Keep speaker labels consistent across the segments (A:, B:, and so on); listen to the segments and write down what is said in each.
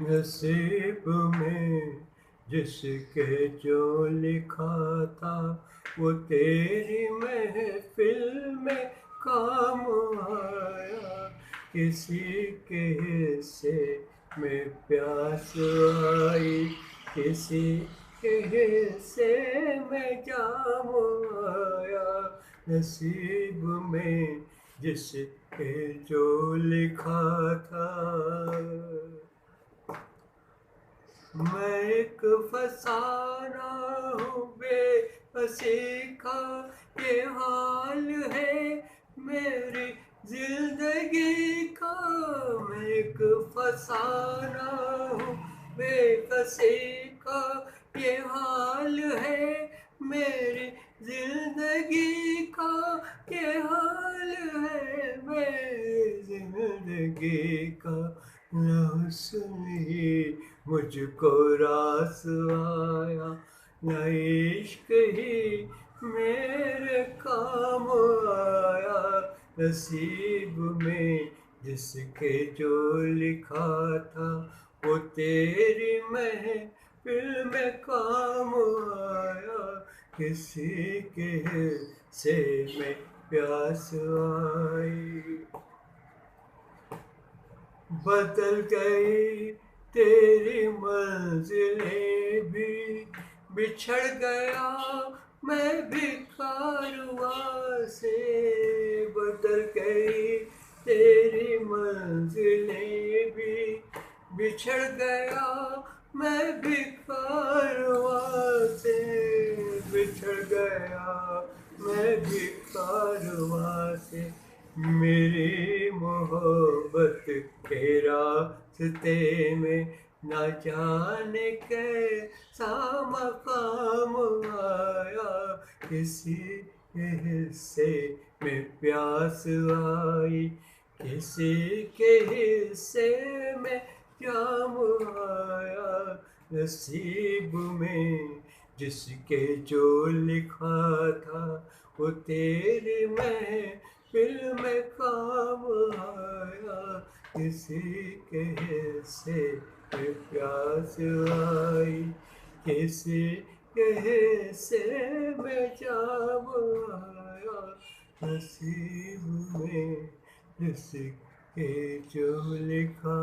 A: नसीब में जिसके जो लिखा था वो तेरी महफिल में काम आया। किसी के हिस्से में प्यास आई, किसी के हिस्से में जाम आया। नसीब में जिसके जो लिखा था। मैं एक फसाना हूँ बेबसी का, ये हाल है मेरी जिंदगी का। मैं एक फसाना हूँ बेबसी का, ये हाल है मेरी जिंदगी का। ये हाल है मेरी जिंदगी का। न हुस्न ही मुझको रास आया, न इश्क ही मेरे काम आया। नसीब में जिसके जो लिखा था वो तेरी महफिल में काम आया। किसी के से में प्यास आई। बदल गई तेरी मंजिलें भी, बिछड़ गया मैं भी कारवां से। बदल गई तेरी मंजिलें भी, बिछड़ गया मैं भी कारवां से। बिछड़ गया मैं भी कारवां से। मेरी मोहब्बत के रास्ते में न जाने कैसा मकाम आया। किसी के हिस्से में प्यास आई, किसी के हिस्से में जाम आया। नसीब में जिसके जो लिखा था वो तेरी महफिल में काम आया। किसी के हिस्से में प्यास आई, किसी के हिस्से में जाम आया। नसीब में जिसके जो लिखा।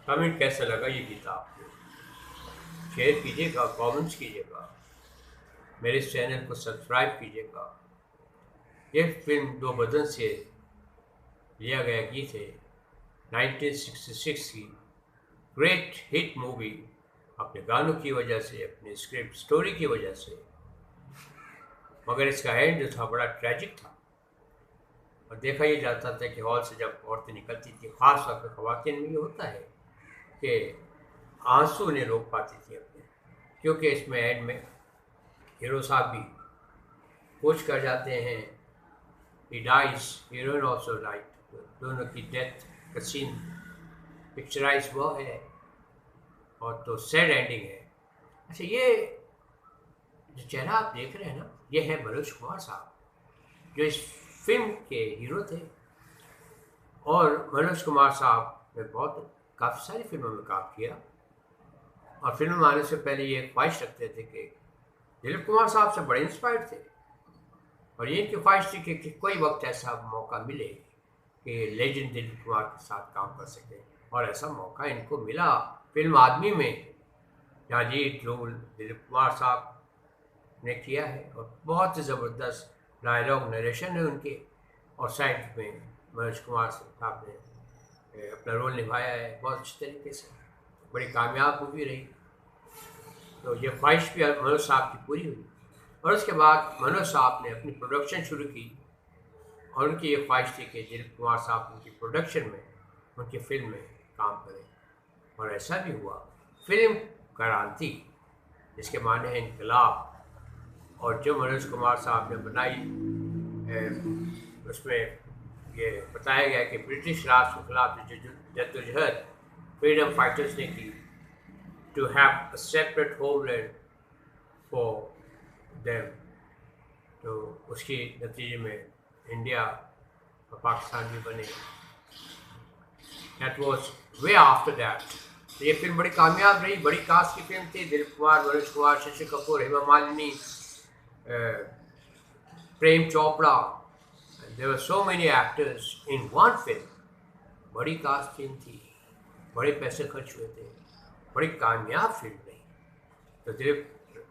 A: कमेंट कैसा लगा ये गीत आपको? शेयर कीजिएगा, कमेंट्स कीजिएगा, मेरे इस चैनल को सब्सक्राइब कीजिएगा। यह फिल्म दो बदन से लिया गया गीत है, 1966 की ग्रेट हिट मूवी। अपने गानों की वजह से, अपने स्क्रिप्ट स्टोरी की वजह से, मगर इसका एंड जो था बड़ा ट्रैजिक था। और देखा ये जाता था कि हॉल से जब औरतें निकलती थी, ख़ास तौर पर ख़वातीन में ये होता है कि आंसू नहीं रोक पाती थी अपने, क्योंकि इसमें एंड में हीरो साहब भी कोच कर जाते हैं। He dies, heroine also died. दोनों की डेथ का सीन पिक्चराइज हुआ है और तो सैड एंडिंग है। अच्छा, ये जो चेहरा आप देख रहे हैं ना, ये है मनोज कुमार साहब, जो इस फिल्म के हीरो थे। और मनोज कुमार साहब ने बहुत काफ़ी सारी फिल्मों में काम किया, और फिल्म में आने से पहले ये ख्वाहिश रखते थे कि दिलीप कुमार साहब से बड़े इंस्पायर्ड थे, और ये इनकी ख्वाहिश थी कि कोई वक्त ऐसा मौका मिले कि लेजेंड दिलीप कुमार के साथ काम कर सके। और ऐसा मौका इनको मिला फिल्म आदमी में, जहाँ लीड रोल दिलीप कुमार साहब ने किया है, और बहुत ही ज़बरदस्त डायलॉग नरेशन है उनके, और साइड में मनोज कुमार साहब ने अपना रोल निभाया है बहुत अच्छी तरीके से। बड़ी कामयाब मूवी रही। तो ये ख्वाहिश भी मनोज साहब की पूरी हुई, और उसके बाद मनोज साहब ने अपनी प्रोडक्शन शुरू की, और उनकी ये ख्वाहिश थी कि दिलीप कुमार साहब उनकी प्रोडक्शन में, उनकी फिल्म में काम करें, और ऐसा भी हुआ। फिल्म क्रांति, जिसके माने हैं इनकलाब, और जो मनोज कुमार साहब ने बनाई, उसमें ये बताया गया कि ब्रिटिश राज के खिलाफ जो जद्दोजहद फ्रीडम फाइटर्स ने की, to have a separate homeland for them, तो उसके नतीजे में इंडिया और पाकिस्तान भी बने। That was way after that. तो ये फिल्म बड़ी कामयाब रही, बड़ी कास्ट की फिल्म थी। Dilip Kumar, Manoj Kumar, Shashi Kapoor, Hema Malini, Prem Chopra. There were so many actors in one film. बड़ी कास्ट फिल्म थी, बड़े पैसे खर्च हुए थे, बड़ी कामयाब फिल्म रही। तो दिलीप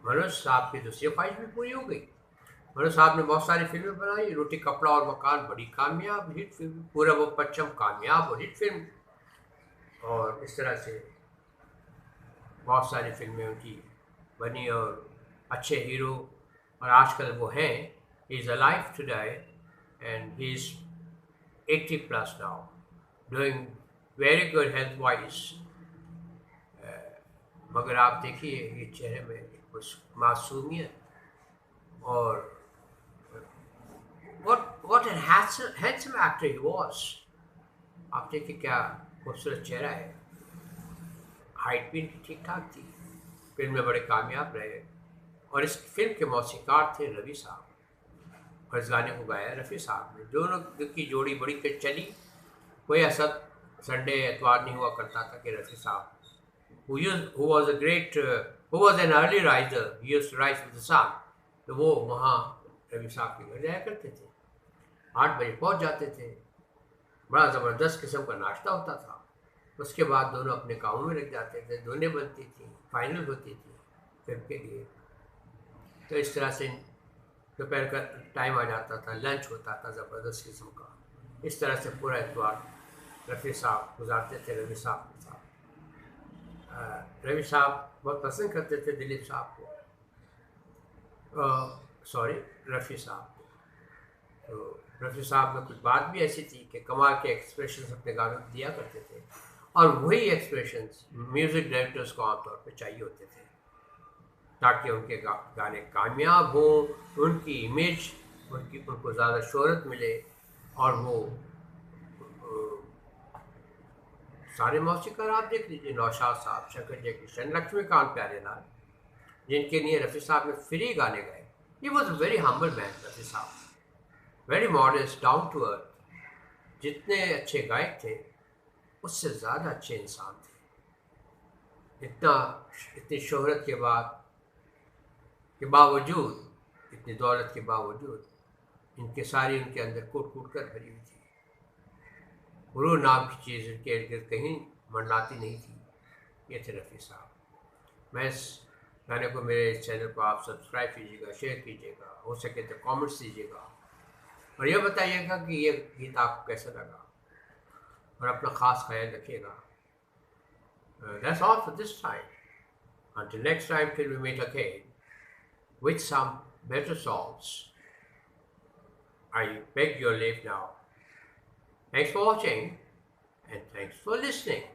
A: मनोज साहब की दूसरी ख्वाहिश भी पूरी हो गई। मनोज साहब ने बहुत सारी फिल्में बनाई। रोटी कपड़ा और मकान बड़ी कामयाब हिट फिल्म, पूरब और पश्चिम कामयाब और हिट फिल्म, और इस तरह से बहुत सारी फिल्में उनकी बनी और अच्छे हीरो। और आजकल वो हैं, he is alive today and he is 80+ now, doing very good health wise. मगर आप देखिए ये चेहरे में उस मासूमियत, और what a handsome actor he was। आप देखिए क्या खूबसूरत चेहरा है। हाइट भी इनकी ठीक ठाक थी। फिल्म में बड़े कामयाब रहे। और इस फिल्म के मौसीकार थे रफ़ी साहब, और इस गाने को गाया रफ़ी साहब ने। दोनों की जोड़ी बड़ी तेज चली। कोई ऐसा संडे एतवार नहीं हुआ करता था कि रफ़ी साहब who was an early riser, he used to rise with the sun, तो वो वहाँ रफ़ी साहब के घर जाया करते थे। 8 बजे पहुँच जाते थे। बड़ा ज़बरदस्त किस्म का नाश्ता होता था। उसके बाद दोनों अपने कामों में लग जाते थे। धुनें बनती थी, फाइनल होती थी फिल्म के लिए। तो इस तरह से दोपहर का टाइम आ जाता था, लंच होता था ज़बरदस्त किस्म का। इस तरह से पूरा इतवार रफ़ी साहब गुजारते थे रफ़ी साहब के साथ। रफ़ी साहब बहुत पसंद करते थे दिलीप साहब को, सॉरी रफ़ी साहब को। तो रफ़ी साहब में कुछ बात भी ऐसी थी कि कमाल के एक्सप्रेशंस अपने गानों में दिया करते थे, और वही एक्सप्रेशंस म्यूज़िक डायरेक्टर्स को आमतौर पर चाहिए होते थे ताकि उनके गाने कामयाब हों, उनकी इमेज, उनको ज़्यादा शोहरत मिले। और वो सारे मौसीकार आप देख लीजिए, नौशाद साहब, शंकर जयकिशन, लक्ष्मीकांत प्यारेलाल, जिनके लिए रफ़ी साहब ने फ्री गाने गाए। He was a very humble man Rafi Sahab, very modest, down to earth. जितने अच्छे गायक थे उससे ज़्यादा अच्छे इंसान थे। इतनी शोहरत के बावजूद, इतनी दौलत के बावजूद, इनके सारी उनके अंदर कूट कूट कर भरी हुई थी। गुरूर नाम की चीज़ इनके इर्द गिर्द कहीं मंडलाती नहीं थी। ये थे रफ़ी साहब। मैं इस गाने को, मेरे इस चैनल को आप सब्सक्राइब कीजिएगा, शेयर कीजिएगा, हो सके तो कमेंट्स दीजिएगा, और यह बताइएगा कि ये गीत आपको कैसा लगा, और अपना ख़ास ख्याल रखिएगा। That's all for this time. Until next time, till we meet again with some better songs, I beg your leave now. Thanks for watching, and thanks for listening.